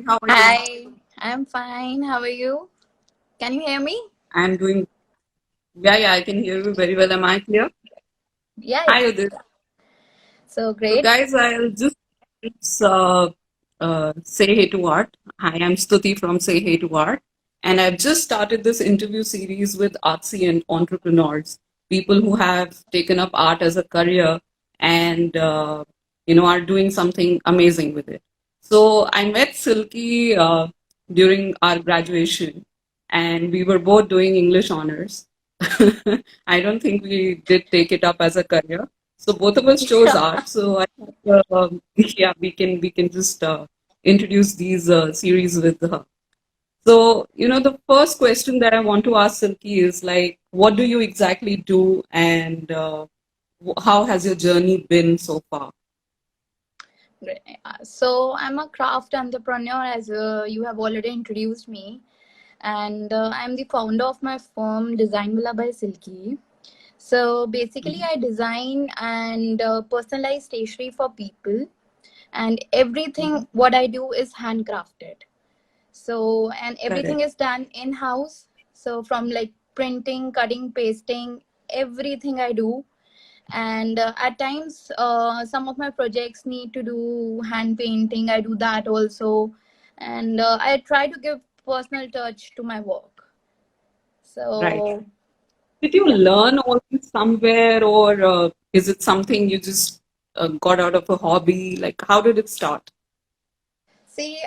How are you? Hi, I'm fine. How are you? Can you hear me? I'm doing, yeah, I can hear you very well. Am I clear? Yeah, Hi, yeah. Udit. So So, great. guys, I'll just say hey to art. Hi, I'm Stuti from Say Hey to Art. And I've just started this interview series with artsy and entrepreneurs, people who have taken up art as a career and, are doing something amazing with it. So, I met Silky during our graduation, and we were both doing English honors. I don't think we did take it up as a career. So both of us chose art. So I thought, yeah, we can just introduce these series with her. So the first question that I want to ask Silky is like, what do you exactly do, and how has your journey been so far? Great. So I'm a craft entrepreneur, as you have already introduced me, and I'm the founder of my firm Design Villa by Silky. So basically, Mhm. I design and personalize stationery for people, and everything Mhm. what I do is handcrafted. So and everything Correct. is done in house. So from like printing, cutting, pasting, everything I do. And at times some of my projects need to do hand painting, I do that also. And I try to give personal touch to my work. Right. So Did you yeah. learn all this somewhere, or is it something you just got out of a hobby? Like, how did it start? See,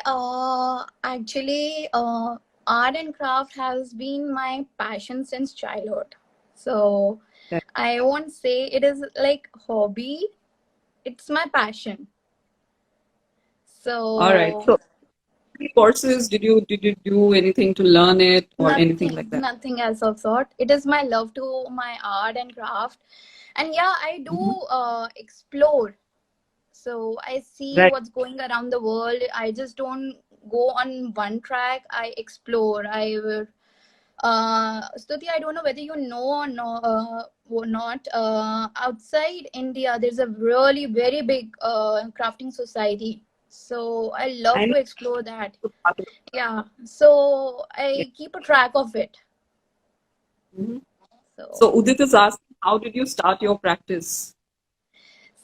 actually, art and craft has been my passion since childhood. So Okay. I won't say it is like hobby, it's my passion. All right. So So any courses? Did you do anything to learn it or anything nothing, like that? nothing as of sort. It is my love to my art and craft. And yeah, I do Hmm. explore. So I see Right. what's going around the world. I just don't go on one track. I explore. Stuti, I don't know whether you know or not. Outside India, there's a really very big crafting society. So I I love know. to explore that. the part of- Yeah. So Yeah. I keep a track of it. Mhm. So So Udit is asking, how did you start your practice?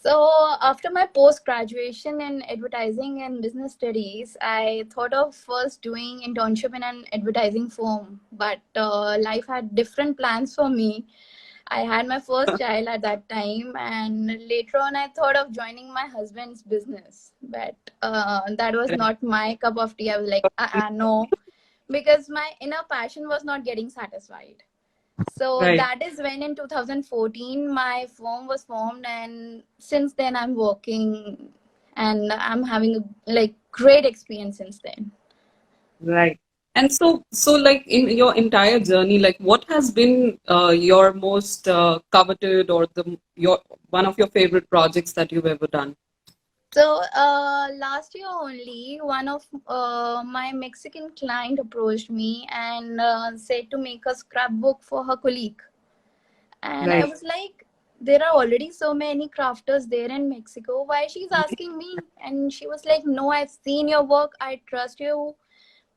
So after my post graduation in advertising and business studies, I thought of first doing internship in an advertising firm, but life had different plans for me. I had my first child at that time, and later on, I thought of joining my husband's business, but that was Right. not my cup of tea. I was like, no, because my inner passion was not getting satisfied. So Right. that is when in 2014 my firm was formed, and since then I'm working and I'm having a like great experience since then. Right. And so like in your entire journey, like what has been your most coveted, or the your one of your favorite projects that you've ever done? So last year only, one of my Mexican client approached me and said to make a scrapbook for her colleague. And I Right. was like, there are already so many crafters there in Mexico. Why she's asking me? And she was like, no, I've seen your work. I trust you.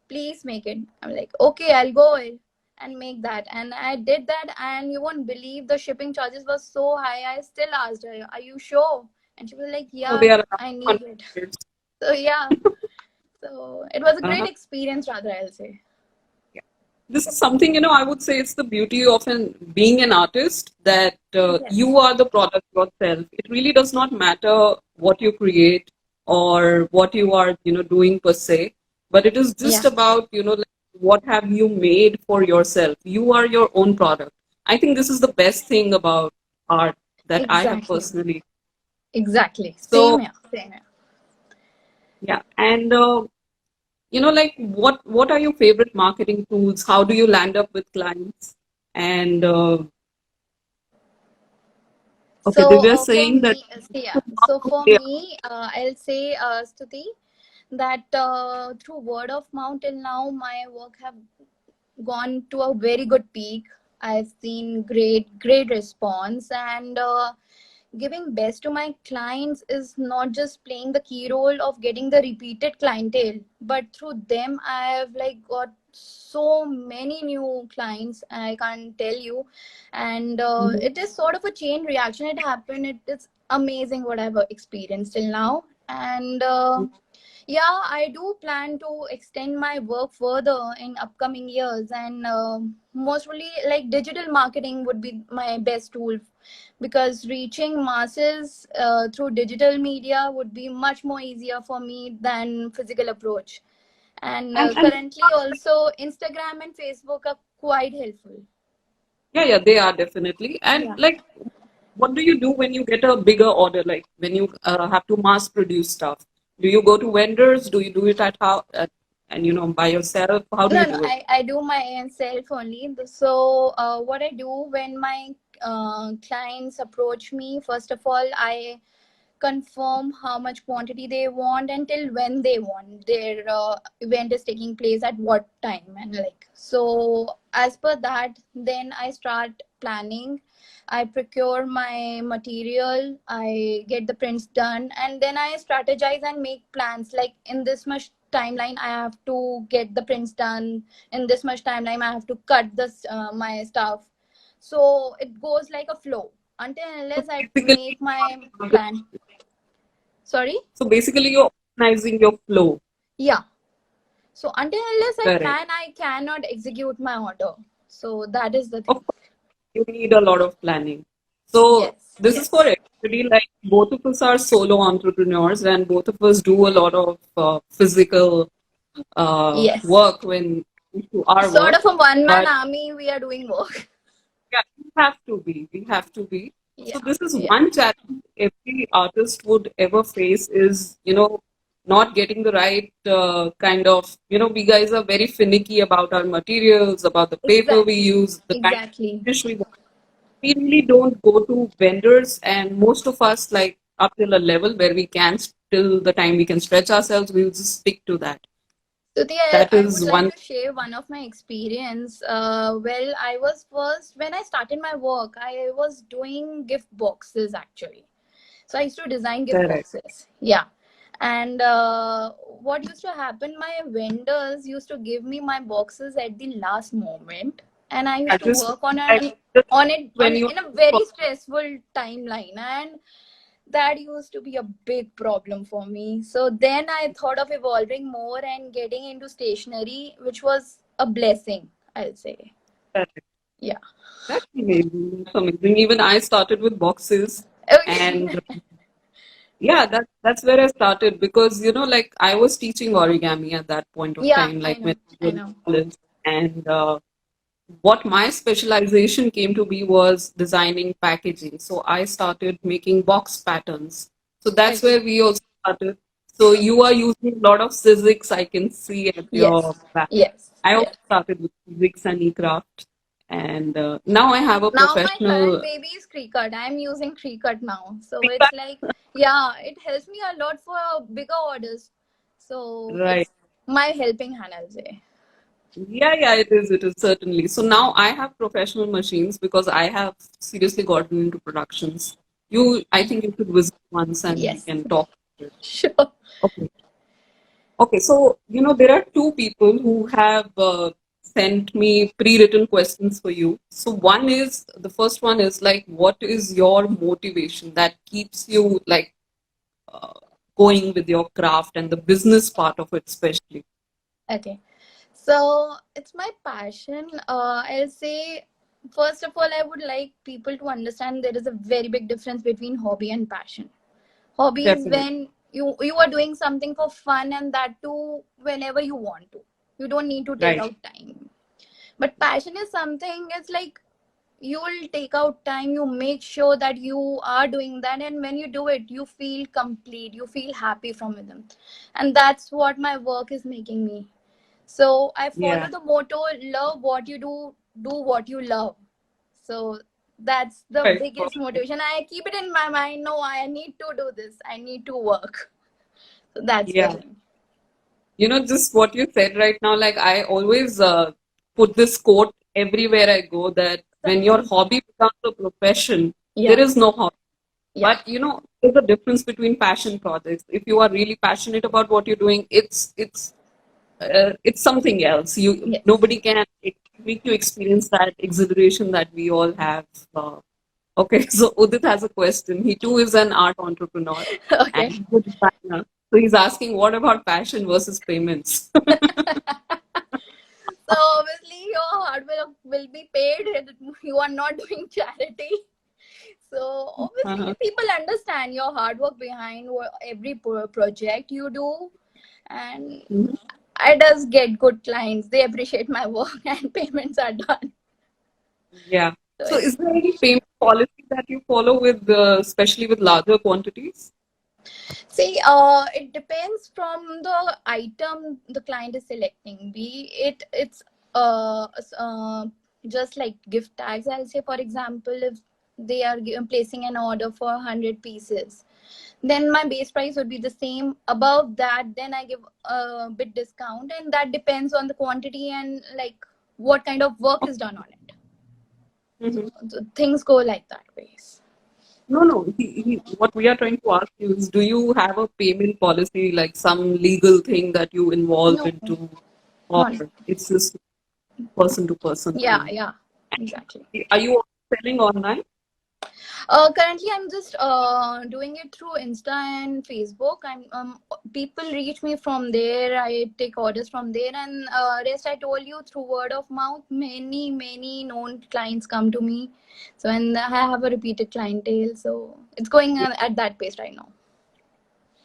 Please make it. I'm like, okay, I'll go ahead and make that. And I did that. And you won't believe the shipping charges were so high. I still asked her, are you sure? And she was like, So yeah, they are around I need it. 100. So, yeah. So it was a great Uh-huh. experience, rather, I'll say. Yeah. This is something, I would say it's the beauty of being an artist, that Yes. you are the product yourself. It really does not matter what you create or what you are, doing per se, but it is just Yeah, about, like, what have you made for yourself? You are your own product. I think this is the best thing about art that I have exactly. personally. Exactly. Same So, here. Same here. yeah. And like what are your favorite marketing tools? How do you land up with clients? And okay, So Divya is for saying that me, yeah. So for me, I'll say, Stuti, that through word of mouth till now, my work have gone to a very good peak. I've seen great response, and giving best to my clients is not just playing the key role of getting the repeated clientele, but through them I have like got so many new clients I can't tell you. And Mhm. it is sort of a chain reaction. It happened. It is amazing what I've experienced till now. And yeah, I do plan to extend my work further in upcoming years, and mostly like digital marketing would be my best tool, because reaching masses through digital media would be much more easier for me than physical approach. And And currently also Instagram and Facebook are quite helpful. yeah, yeah, they are definitely. And Yeah. like, what do you do when you get a bigger order? Like when you have to mass produce stuff, do you go to vendors? Do you do it at how and by yourself? How do No, you no, do it? I do my own self only. So, what I do when my clients approach me, first of all, I confirm how much quantity they want until when they want their event is taking place at what time, and like so as per that then I start planning. I procure my material, I get the prints done, and then I strategize and make plans like in this much timeline I have to get the prints done, in this much timeline I have to cut this my stuff. So it goes like a flow until So unless I basically, make my plan. Sorry? you're organizing your flow. Yeah. So until unless I Correct. plan, I cannot execute my order. So that is the Of thing. course, you need a lot of planning. So Yes. this is for Yes. everybody. Like both of us are solo entrepreneurs, and both of us do a lot of physical Yes. work when to our Sort work. of a one man But army we are doing work. yeah, we have to be. We have to be. So Yeah. this is Yeah. one challenge every artist would ever face is, not getting the right kind of, we guys are very finicky about our materials, about the paper we Exactly. use, the kind of Exactly. finish we want. We really don't go to vendors, and most of us, like up till a level where we can, till the time we can stretch ourselves, we'll just stick to that. Suti, That I would is like one. to share one of my experience. Well, I was first, when I started my work, I was doing gift boxes actually. So I used to design gift Correct. boxes. Yeah. And what used to happen, my vendors used to give me my boxes at the last moment. And I I used to just work on like an just on it when on you in a very stressful timeline. And that used to be a big problem for me. So then I thought of evolving more and getting into stationery, which was a blessing, I'll say. correct. Yeah. That's amazing. That's amazing. Even I started with boxes, Okay. and yeah, that's where I started because like I was teaching origami at that point of Yeah, time, I like when know. I I was in know. college, and what my specialization came to be was designing packaging. So I started making box patterns. So that's Okay. where we also started. So you are using a lot of physics, I can see at Yes. your back. Yes. I also Yes. started with physics and e-craft, and now I have a Now my current professional. baby is Cricut. I'm using Cricut now. So it's like, yeah, it helps me a lot for bigger orders. So Right. it's my helping hand, I'll say. Yeah, yeah, it is certainly. So now I have professional machines because I have seriously gotten into productions. I think you should visit once and we Yes. can talk. Sure. Okay. Okay, so there are two people who have sent me pre-written questions for you. So the first one is like, what is your motivation that keeps you like uh, going with your craft and the business part of it, especially? Okay. So it's my passion. I'll say, first of all, I would like people to understand there is a very big difference between hobby and passion. Hobby is Definitely. when you are doing something for fun, and that too whenever you want to. You don't need to take Right. out time. But passion is something, it's like you will take out time, you make sure that you are doing that, and when you do it, you feel complete, you feel happy from within. And that's what my work is making me. So I follow Yeah. the motto, love what you do, do what you love. So that's the Right. biggest motivation. I keep it in my mind, no, I need to do this, I need to work. So that's the Yeah. thing. Just what you said right now, like I always put this quote everywhere I go that when your Exactly. hobby becomes a profession, there Yeah. is no hobby. Yeah. But there's a difference between passion projects. If you are really passionate about what you're doing, it's something else. Yes. Nobody can make you experience that exhilaration that we all have. Okay, so Udit has a question. He too is an art entrepreneur and Okay. he's a designer. So he's asking, what about passion versus payments? So obviously your hard work will be paid. You are not doing charity. So obviously Uh-huh. people understand your hard work behind every project you do, and Mhm. I does get good clients. They appreciate my work and payments are done. Yeah. So So it's is there any payment policy that you follow with, especially with larger quantities? see, it depends from the item the client is selecting. Be it's just like gift tags. I'll say, for example, if they are placing an order for 100 pieces, then my base price would be the same. Above that, then I give a bit discount, and that depends on the quantity and like what kind of work is done on it. Mhm. So things go like that ways. No, no. What we are trying to ask you is, do you have a payment policy, like some legal thing that you involve No, into, or not. it's just person to person Yeah, thing? yeah, exactly. Are you selling online? Currently, I'm just doing it through Insta and Facebook. People reach me from there. I take orders from there, and rest I told you through word of mouth. Many known clients come to me, so and I have a repeated clientele. So it's going Yeah. at that pace right now.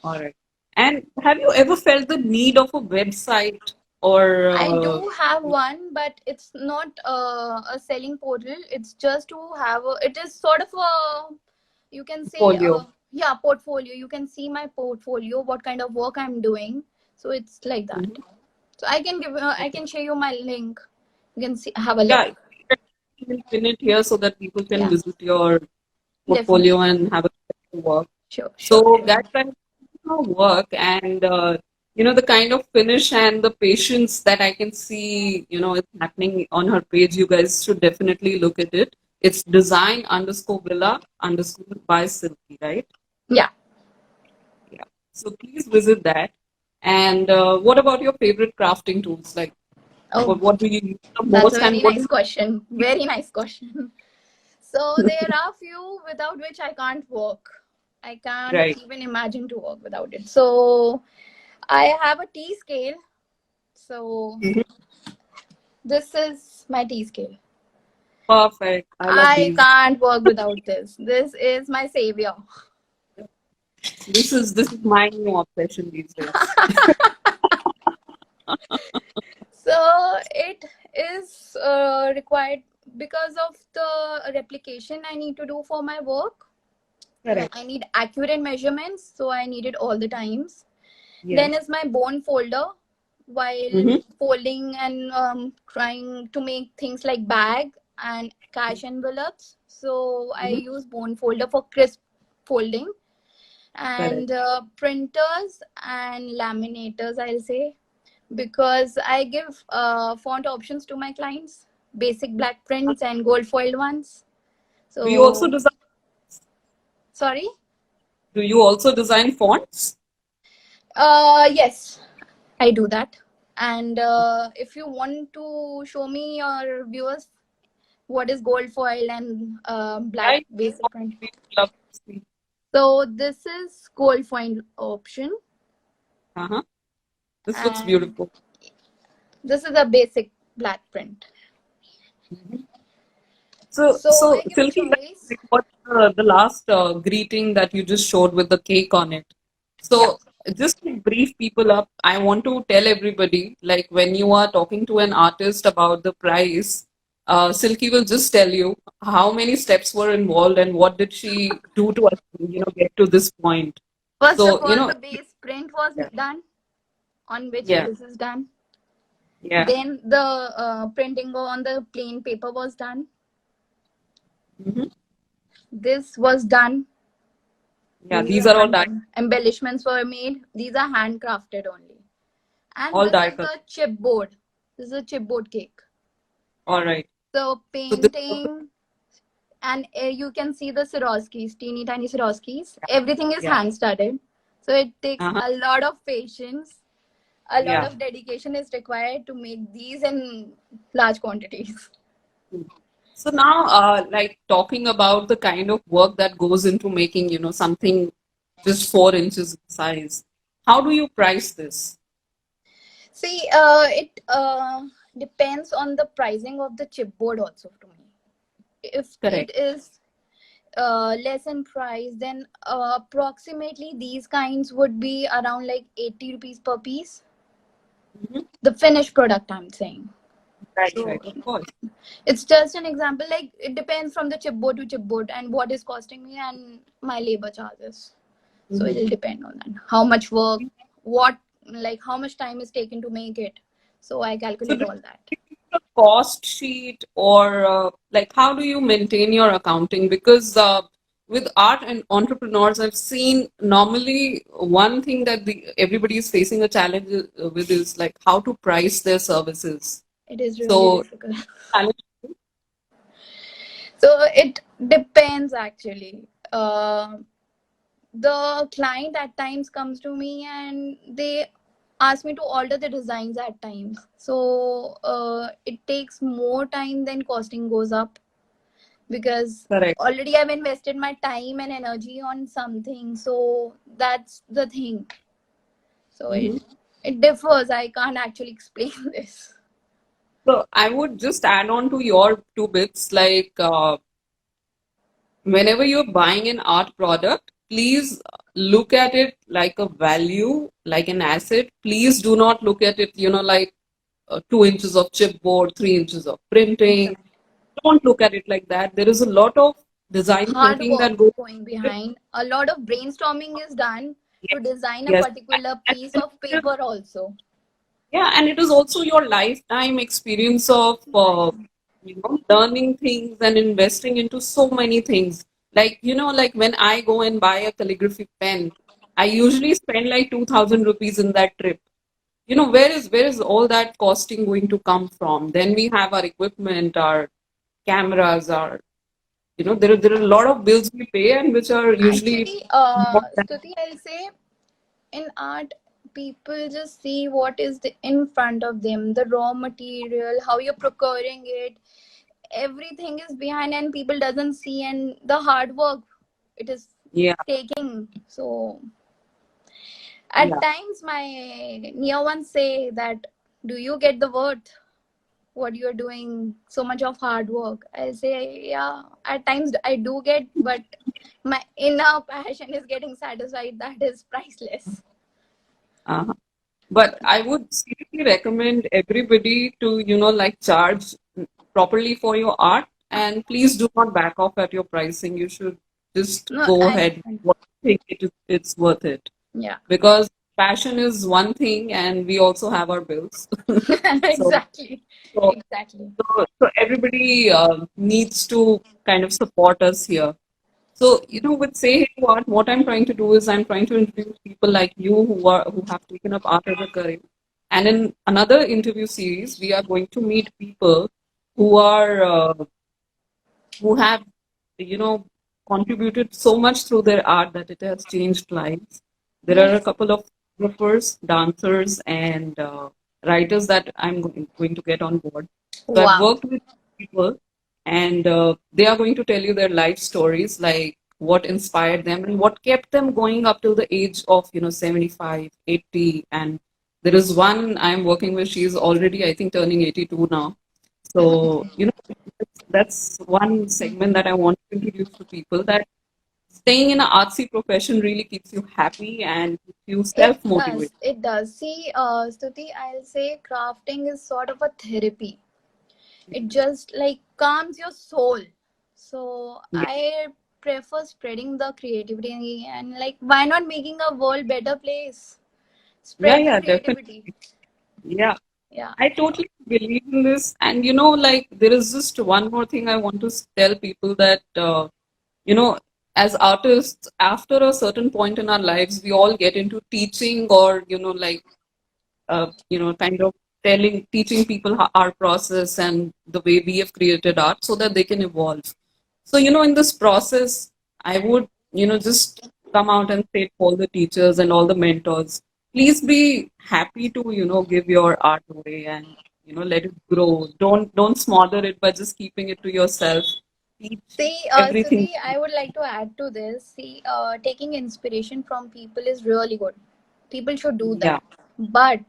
All right. And have you ever felt the need of a website or I do have one, but it's not a selling portal. It's just to have a. It is sort of a, you can say, portfolio? yeah, portfolio. You can see my portfolio, what kind of work I'm doing. So it's like that. Mhm. So I can give, I Okay. can share you my link. You can see, have a Yeah, look. we will pin it here so that people can Yeah, visit your definitely. portfolio and have a look at your work. Sure, sure, So sure. that kind of work and the kind of finish and the patience that I can see, is happening on her page. You guys should definitely look at it. It's design underscore villa underscore by Silky, right? Yeah. Yeah. So please visit that. And what about your favorite crafting tools? Like, Oh, what do you use the that's a most and very what do nice question. Very nice question. So there are few without which I can't work. I can't right? even imagine to work without it. So I have a T scale. So Mhm. this is my T scale. Perfect. I love I these. can't work without this. This is my savior. This is my new obsession these days. So it is required because of the replication I need to do for my work. Correct. I need accurate measurements, so I need it all the times. Then Yes. is my bone folder while Mm-hmm. folding and trying to make things like bag and cash envelopes. So I Mm-hmm. use bone folder for crisp folding, Correct. and printers and laminators, I'll say, because I give font options to my clients, basic black prints and gold foiled ones. Do you also So design? sorry. Do you also design fonts? Yes, I do that. And if you want to show me your viewers what is gold foil and black I basic print. love to see. So this is gold foil option, Uh-huh. This looks and beautiful. this is a basic black print. Mhm. So, So so I give Silky, choice. what the last greeting that you just showed with the cake on it. Yeah. So, just to brief people up, I want to tell everybody, like when you are talking to an artist about the price, Silky will just tell you how many steps were involved and what did she do to us, get to this point. First of So, all, the base print was yeah, done on which yeah, this is done. yeah. Then the printing on the plain paper was done. Mhm. This was done. Yeah, This is these are all die, embellishments were made. These are handcrafted only. And all this die is cut. the chipboard. This is a chipboard cake. All right. So So this is painting, and you can see the Swarovskis, teeny tiny Swarovskis. Everything is Yeah. hand started, so it takes Uh-huh. a lot of patience. A lot Yeah. of dedication is required to make these in large quantities. So now, like talking about the kind of work that goes into making, something just 4 inches in size. How do you price this? See, it depends on the pricing of the chipboard also to me. If Correct. it is less in price, then approximately these kinds would be around like 80 rupees per piece. Mhm. The finished product, I'm saying. Right, So right, of course. it's just an example. Like it depends from the chipboard to chipboard and what is costing me and my labor charges. So Mhm. it'll depend on that. How much work, what, like how much time is taken to make it. So I So calculate do all that. you keep a cost sheet or like how do you maintain your accounting? Because with art and entrepreneurs, I've seen normally one thing that everybody is facing a challenge with is like how to price their services. It is really So difficult. challenge. So it depends actually. The client at times comes to me and they ask me to alter the designs at times. So it takes more time than costing goes up, because Correct. already I've invested my time and energy on something. So that's the thing. So Mhm. it differs. I can't actually explain this. So I would just add on to your two bits, like whenever you're buying an art product, please look at it like a value, like an asset. Please do not look at it, like 2 inches of chipboard, 3 inches of printing. Exactly. Don't look at it like that. There is a lot of design Hard thinking work that goes going into it. behind. A lot of brainstorming is done Yes, to design a yes. particular And piece it of is, paper also. yeah, and it is also your lifetime experience of learning things and investing into so many things. Like, like when I go and buy a calligraphy pen, I usually spend like 2,000 rupees in that trip. Where is all that costing going to come from? Then we have our equipment, our cameras, our, there are a lot of bills we pay and which are usually Actually, more than, Stuti, I'll say in art, people just see what is in front of them, the raw material, how you're procuring it. Everything is behind, and people doesn't see and the hard work it is yeah, taking. So at yeah. times, my near ones say that, "Do you get the worth? What you're doing? So much of hard work." I'll say, "Yeah." At times, I do get, but my inner passion is getting satisfied. That is priceless. Uh-huh. But I would seriously recommend everybody to, like charge properly for your art and please do not back off at your pricing. You should just No, go I ahead with what you think it's worth it. yeah, Because passion is one thing and we also have our bills. So, exactly, so, exactly. so everybody needs to kind of support us here. So, with Say Hey to Art, what I'm trying to do is I'm trying to introduce people like you who have taken up art as a career. And in another interview series, we are going to meet people who are who have you know contributed so much through their art that it has changed lives. There are a Yes. couple of photographers, dancers, and writers that I'm going to get on board. So I've Wow. worked with people, and they are going to tell you their life stories, like what inspired them and what kept them going up till the age of 75, 80. And there is one I'm working with. She's already, I think, turning 82 now. So that's one segment that I want to introduce to people, that staying in an artsy profession really keeps you happy and keeps you It self does. motivated. It does. See, Stuti, I'll say crafting is sort of a therapy. It just like calms your soul. So Yeah, I prefer spreading the creativity, and like why not making a world better place? yeah, Spread the yeah, creativity. definitely. Yeah, Yeah. I totally believe in this. And like there is just one more thing I want to tell people, that you know, as artists, after a certain point in our lives, we all get into teaching, or like kind of teaching people our process and the way we have created art so that they can evolve. So, in this process, I would, just come out and say to all the teachers and all the mentors, please be happy to, give your art away and, let it grow. Don't smother it by just keeping it to yourself. Teach See, everything. Stuti, I would like to add to this. See, taking inspiration from people is really good. People should do Yeah, that. But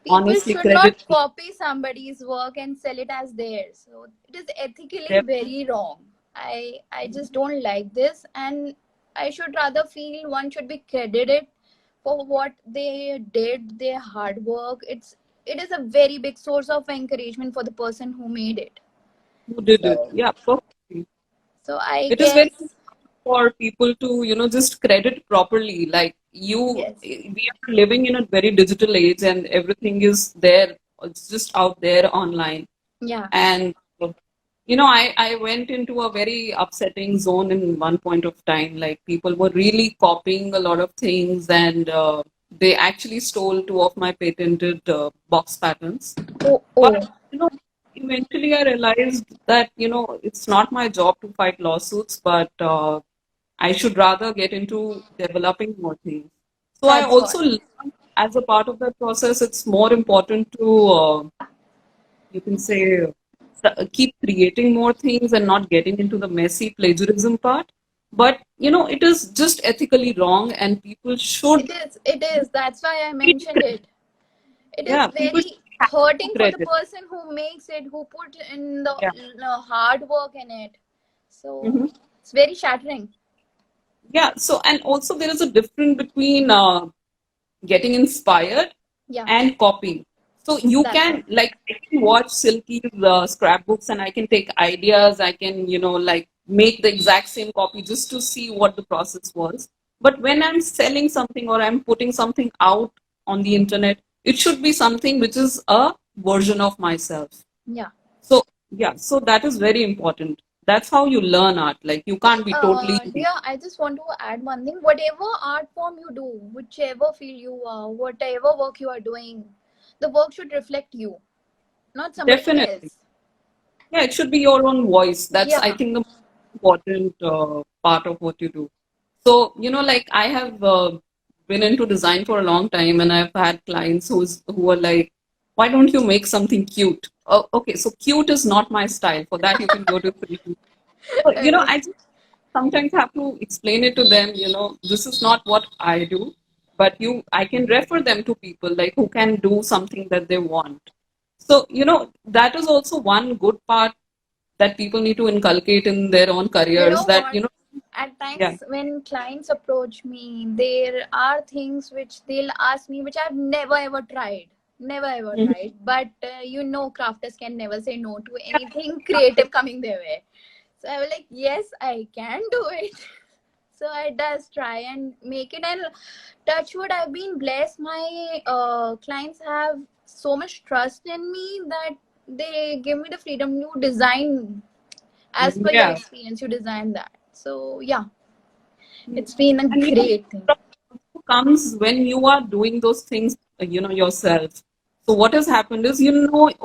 people honestly, should credit. not copy somebody's work and sell it as theirs. So it is ethically Them. very wrong. I just don't like this, and I should rather feel one should be credited for what they did, their hard work. It is a very big source of encouragement for the person who made it. Who did it? So Yeah, perfectly. so I It is very guess for people to, just credit properly. Like yes. we are living in a very digital age and everything is there. It's just out there online. Yeah. And, I went into a very upsetting zone in one point of time. Like people were really copying a lot of things and they actually stole two of my patented box patterns. Oh, But, oh. eventually I realized that, it's not my job to fight lawsuits, but I should rather get into developing more things. So I That's what. also learned as a part of that process, it's more important to, you can say, keep creating more things and not getting into the messy plagiarism part. But, it is just ethically wrong and people should It is. It is. That's why I treat mentioned credit. it. It is Yeah, people should very have hurting for the credit. person who makes it, who put in the Yeah. hard work in it. So Mhm. it's very shattering. Yeah. So, and also there is a difference between getting inspired Yeah, and copying. So you that's what. can like I can watch Silky's scrapbooks and I can take ideas. I can like make the exact same copy just to see what the process was. But when I'm selling something or I'm putting something out on the internet, it should be something which is a version of myself. Yeah. So yeah, so that is very important. That's how you learn art. Like you See, can't be totally. dear, I just want to add one thing. Whatever art form you do, whichever field you are, whatever work you are doing, the work should reflect you, not somebody Definitely. else. Yeah, it should be your own voice. That's, I Yeah. think, the most important part of what you do. So, like I have been into design for a long time and I've had clients who are like, why don't you make something cute? Oh, okay, so cute is not my style. For that, you can go to free. So, Okay. I just sometimes have to explain it to them, this is not what I do, but I can refer them to people like who can do something that they want. So, that is also one good part that people need to inculcate in their own You careers know that, what? At yeah, times when clients approach me, there are things which they'll ask me which I've never ever tried. Never ever Mhm. tried. But crafters can never say no to anything creative coming their way. So I was like, yes, I can do it. So I does try and make it. And touch wood, I've been blessed. My clients have so much trust in me that they give me the freedom to design as per your Yeah. experience. You design that. So yeah, Mm. it's been a And great thing. also comes when you are doing those things, yourself. So what has happened is,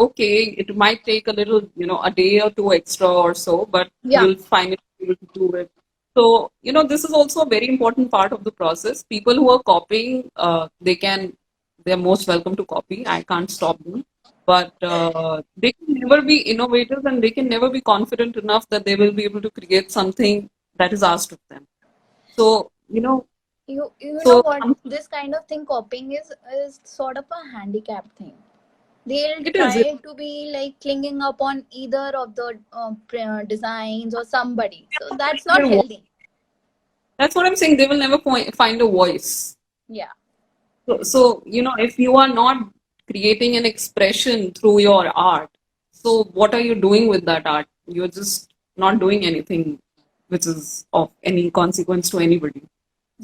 okay, it might take a little, a day or two extra or so, but Yeah. you'll finally be able to do it. So, this is also a very important part of the process. People who are copying, they're most welcome to copy. I can't stop them. But they can never be innovators and they can never be confident enough that they will be able to create something that is asked of them. So, You know so what? This kind of thing copying is sort of a handicap thing. They'll it is. try to be like clinging up on either of the designs or somebody. So that's not healthy. That's what I'm saying. They will never find a voice. Yeah. So, if you are not creating an expression through your art, so what are you doing with that art? You're just not doing anything which is of any consequence to anybody.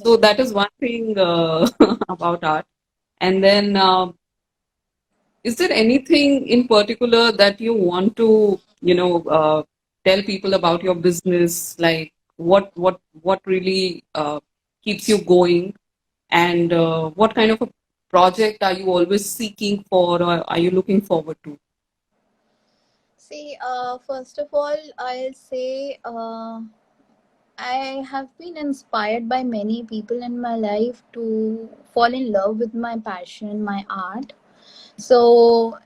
So Yes. that is one thing about art. And then, is there anything in particular that you want to, tell people about your business? Like what really keeps you going? And what kind of a project are you always seeking for or are you looking forward to? See, first of all, I'll say I have been inspired by many people in my life to fall in love with my passion, my art. So,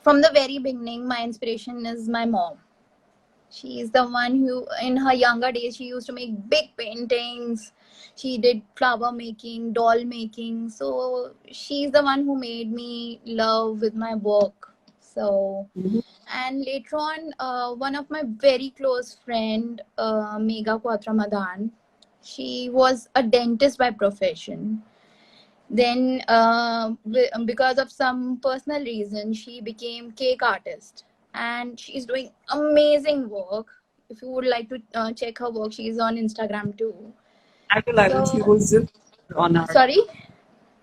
from the very beginning, my inspiration is my mom. She is the one who, in her younger days, she used to make big paintings. She did flower making, doll making. So, she's the one who made me love with my work. So, Mhm. and later on, one of my very close friend, Megha Quatramadan, she was a dentist by profession. Then, because of some personal reason, she became cake artist, and she's doing amazing work. If you would like to check her work, she's on Instagram too. I will. She So, was just on our. sorry.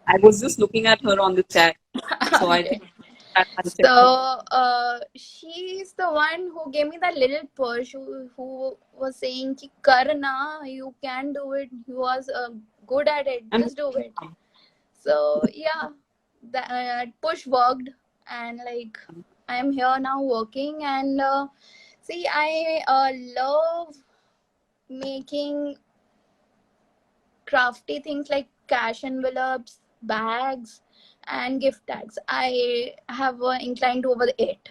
I was just looking at her on the chat, so I Okay. think that I'll So check her. she's the one who gave me that little push, who was saying, Ki, Karna, you can do it. You was good at it. And Just do it. So yeah, that push worked, and like I'm here now working, and see, I love making crafty things like cash envelopes, bags, and gift tags. I have inclined over it. Mhm.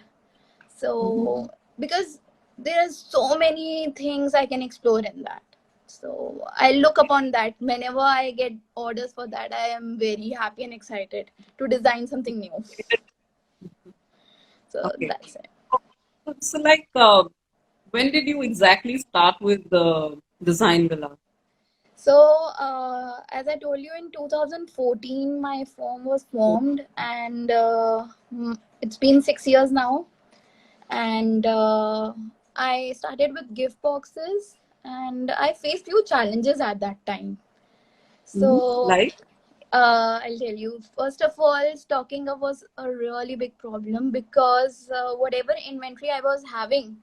So because there are so many things I can explore in that. So I look upon that whenever I get orders for that. I am very happy and excited to design something new. So Okay. that's it. So, like, when did you exactly start with the design villa? So as I told you, in 2014, my firm was formed, and it's been 6 years now. And I started with gift boxes, and I faced few challenges at that time. Mhm. So Like, I'll tell you. First of all, stocking up was a really big problem because whatever inventory I was having,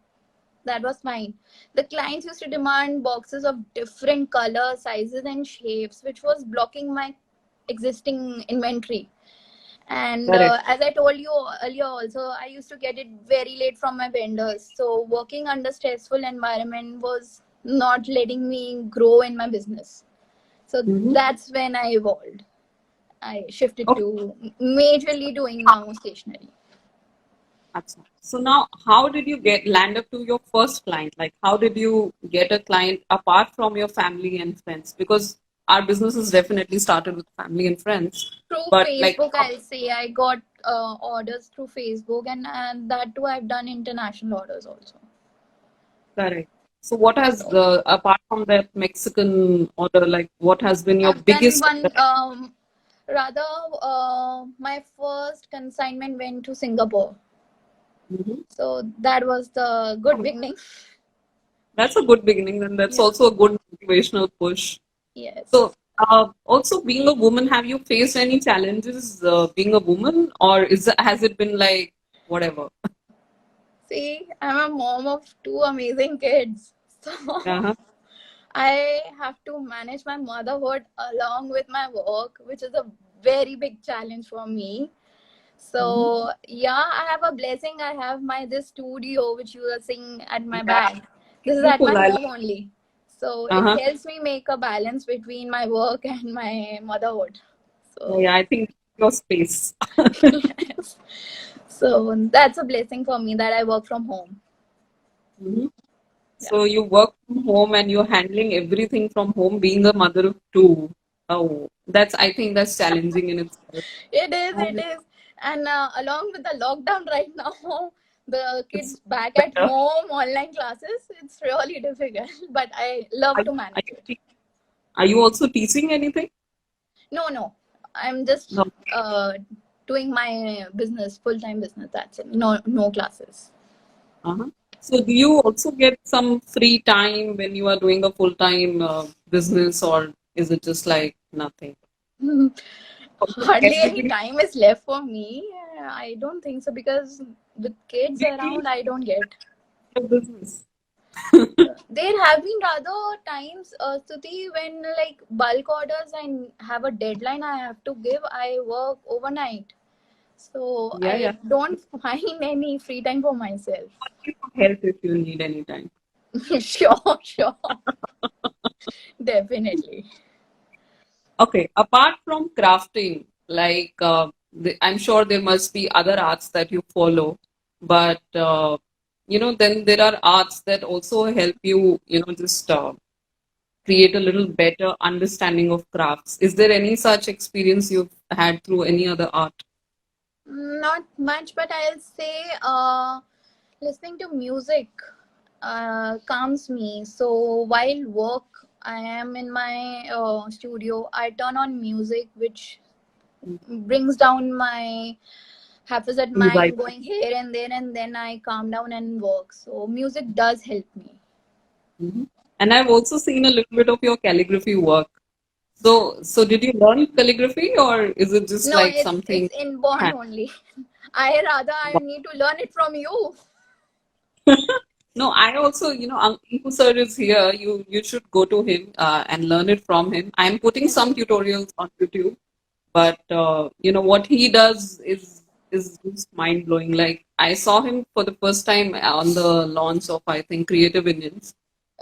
that was fine. The clients used to demand boxes of different colors, sizes, and shapes, which was blocking my existing inventory. And correct. as I told you earlier, also, I used to get it very late from my vendors. So working under stressful environment was not letting me grow in my business. So Mhm. that's when I evolved. I shifted Okay. to majorly doing now stationery. Achha. So now, how did you get land up to your first client? Like, how did you get a client apart from your family and friends? Because our businesses definitely started with family and friends, Through but like, Facebook, I'll say I got orders through Facebook, and that too, I've done international orders also. correct. So, what has So apart from that Mexican order, like, what has been your I've done biggest one, order? rather, my first consignment went to Singapore. Mhm. So that was the good Oh, beginning. that's a good beginning, and that's Yeah. also a good motivational push. So, Yes. also being a woman, have you faced any challenges being a woman, or has it been like whatever? See, I'm a mom of two amazing kids. So Uh-huh. I have to manage my motherhood along with my work, which is a very big challenge for me. Mhm. So yeah, I have a blessing. I have my this studio which you are seeing at my Yeah, back. This is at my beautiful. I home like. only. So it Uh-huh. helps me make a balance between my work and my motherhood. So Yeah, I think your space. yes. So that's a blessing for me that I work from home. Mhm. Yeah. So you work from home and you're handling everything from home, being a mother of two. Oh, I think that's challenging in itself. It And is. And along with the lockdown right now, the it's kids back at better. home, online classes, it's really difficult. But I love Are to you, are manage you, it. te- are you also teaching anything? No, no. I'm just No. doing my business, full time business. That's it. No, no classes. Uh-huh. So do you also get some free time when you are doing a full-time business, or is it just like nothing? Hardly any Everything time is left for me. I don't think so because with kids we feel around, I don't get. your business. There have been rather times, Stuti, when like bulk orders I have a deadline I have to give. I work overnight. So Yeah, I yeah. don't find any free time for myself. Help if you need any time. Sure, sure, definitely. Okay, apart from crafting, like I'm sure there must be other arts that you follow, but then there are arts that also help you, just create a little better understanding of crafts. Is there any such experience you've had through any other art? Not much, but I'll say listening to music calms me. So while work, I am in my studio. I turn on music, which brings down my hafiz at mind Right. going here and there, and then I calm down and work. So music does help me. Mhm. And I've also seen a little bit of your calligraphy work. So did you learn calligraphy or is it just No, like it's something inborn hand? only. I need to learn it from you. No, I also, Anku sir is here. You should go to him and learn it from him. I'm putting some tutorials on YouTube, but what he does is just mind blowing. Like I saw him for the first time on the launch of I think Creative Indians,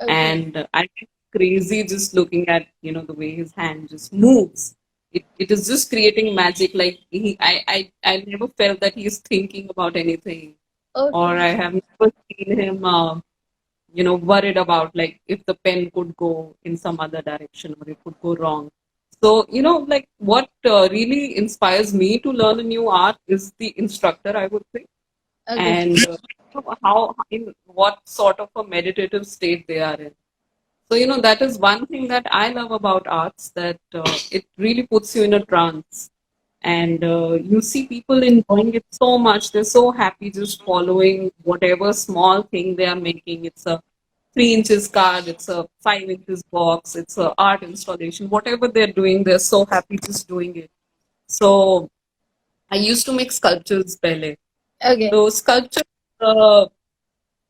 Okay. and I get crazy just looking at the way his hand just moves. It is just creating magic. Like I never felt that he's thinking about anything, or Okay. I have never seen him worried about like if the pen could go in some other direction or it could go wrong. So like what really inspires me to learn a new art is the instructor, I would say, Okay. and how in what sort of a meditative state they are in. So that is one thing that I love about arts, that it really puts you in a trance, and you see people enjoying it so much. They're so happy just following whatever small thing they are making. It's a 3 inches card, it's a 5 inches box, it's a art installation, whatever they're doing, they're so happy just doing it. So I used to make sculptures pele. Okay. So sculpture, uh,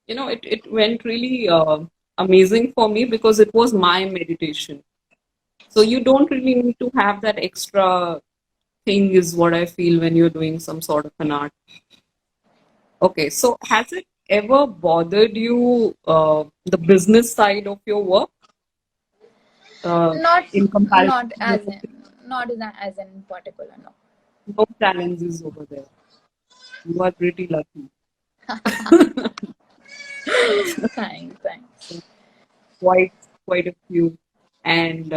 it went really amazing for me because it was my meditation. So you don't really need to have that extra thing, is what I feel when you're doing some sort of an art. Okay, so has it ever bothered you, the business side of your work, uh, Not in comparison not to the as in not as in particular, no. no challenges over there? You are pretty lucky. Thanks, thanks. quite quite a few, and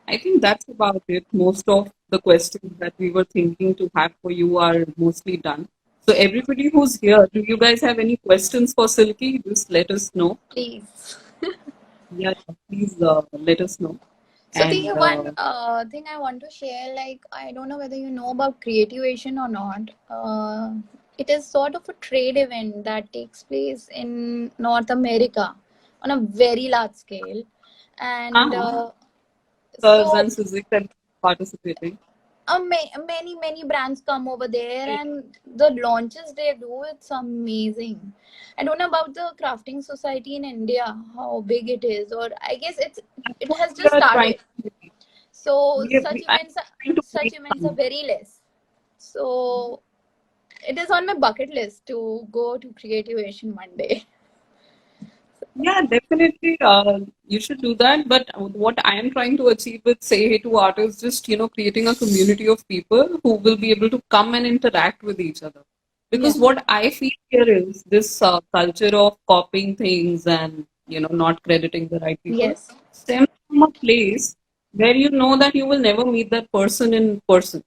I think that's about it. Most of the questions that we were thinking to have for you are mostly done. So everybody who's here, do you guys have any questions for Silky? Just let us know. Please. Yeah, please let us know. So the And one thing I want to share, like I don't know whether you know about Creativation or not. It is sort of a trade event that takes place in North America on a very large scale, and uh-huh, Cars so and Suzuki are participating. many brands come over there, and the launches they do, it's amazing. I don't know about the crafting society in India, how big it is, or I guess it has We just are trying. started. So I'm trying to such make events are some. very less. So it is on my bucket list to go to Creativation one day. Yeah, definitely. You should do that. But what I am trying to achieve with Say Hey to Art is just, creating a community of people who will be able to come and interact with each other. Yeah. Because what I feel here is this culture of copying things and, not crediting the right people Yes. stems from a place where you know that you will never meet that person in person,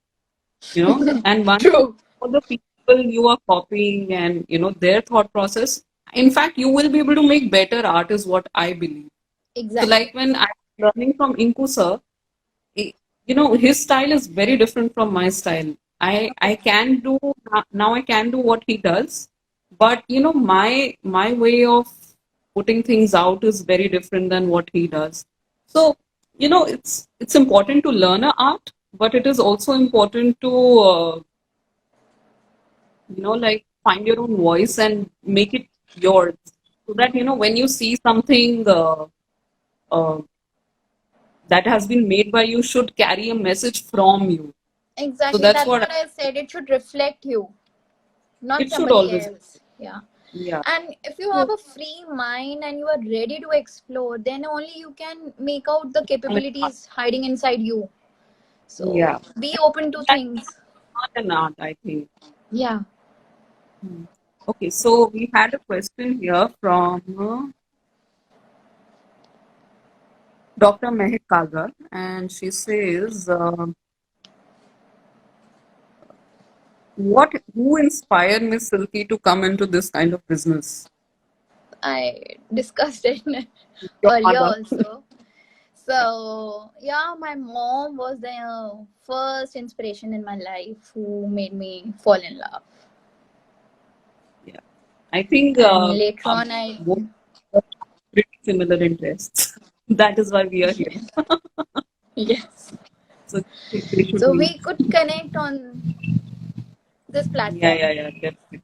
and once you True. know the people you are copying and their thought process, in fact you will be able to make better art, is what I believe. So Exactly. like when I'm learning from Inku sir, eh, his style is very different from my style. I can do now, I can do what he does, but my way of putting things out is very different than what he does. So it's important to learn a art, but it is also important to like find your own voice and make it yours, so that when you see something uh, that has been made by you, should carry a message from you. So Exactly. that's That's what what I said. It should reflect you, not it should somebody always. else. Yeah. Yeah. And if you So, have a free mind and you are ready to explore, then only you can make out the I mean, capabilities hiding inside you. So yeah, be open to that's things. not an art, I think. Yeah. Hmm. Okay, so we had a question here from Dr. Mehak Kagar, and she says, who inspired Miss Silky to come into this kind of business? I discussed it Your earlier mother. also. So yeah, my mom was the first inspiration in my life who made me fall in love. Yeah, I think And later on, both have pretty similar interests. That is why we are here. yes. So they should So meet. we could connect on this Yeah, platform. yeah, yeah, definitely.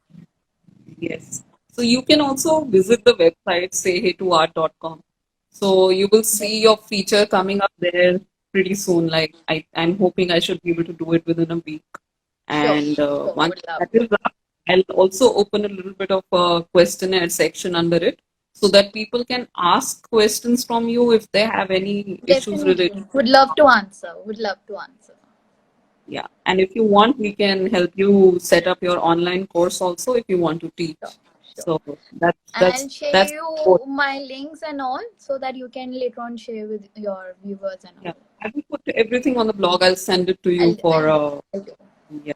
Yes. So you can also visit the website sayheytoart.com. So you will see your Definitely. feature coming up there pretty soon. Like I'm hoping I should be able to do it within a week. Sure. And Sure. once Would love that to. is up, I'll also open a little bit of a questionnaire section under it so that people can ask questions from you if they have any issues related. Definitely. Would love to answer. Would love to answer. Yeah. And if you want, we can help you set up your online course also if you want to Sure. teach. Sure. So that's that's I'll share that's you my links and all so that you can later on share with your viewers and yeah. all. I will put everything on the blog. I'll send it to you I'll for do. I'll do. yeah.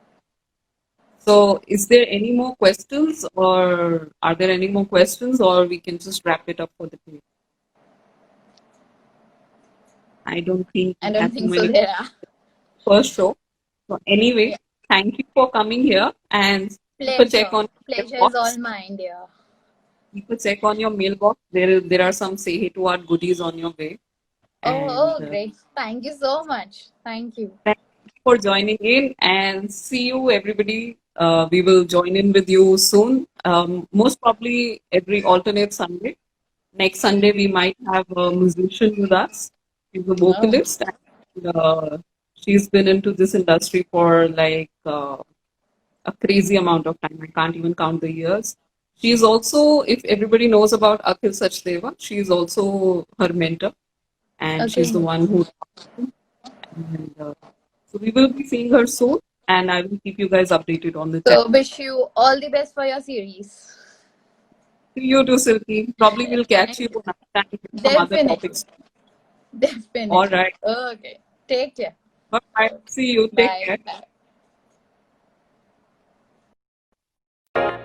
So is there any more questions or are there any more questions or we can just wrap it up for the day? I don't think I we don't have too think so. many There are. first show. So Yeah. anyway, thank you for coming here and keep a check Pleasure. on your Pleasure is all mailbox. mine, dear. Keep a check on your mailbox. There are some say hey to art goodies on your way. Oh, And great. Thank you so much. Thank you. thank you for joining in and see you everybody. We will join in with you soon. Most probably every alternate Sunday. Next Sunday we might have a musician with us. She's a Oh, vocalist and she's been into this industry for like a crazy amount of time. I can't even count the years. She is also, if everybody knows about Akhil Sachdeva, she is also her mentor, and she's the okay. one who. And, so we will be seeing her soon, and I will keep you guys updated on the So, channel. wish you all the best for your series. See you too, Silky. Probably we'll catch you Thank you. another time with some other Definitely. topics. All Definitely. right. Okay. Take care. Bye bye. Okay. See you. Take Bye. care. Bye.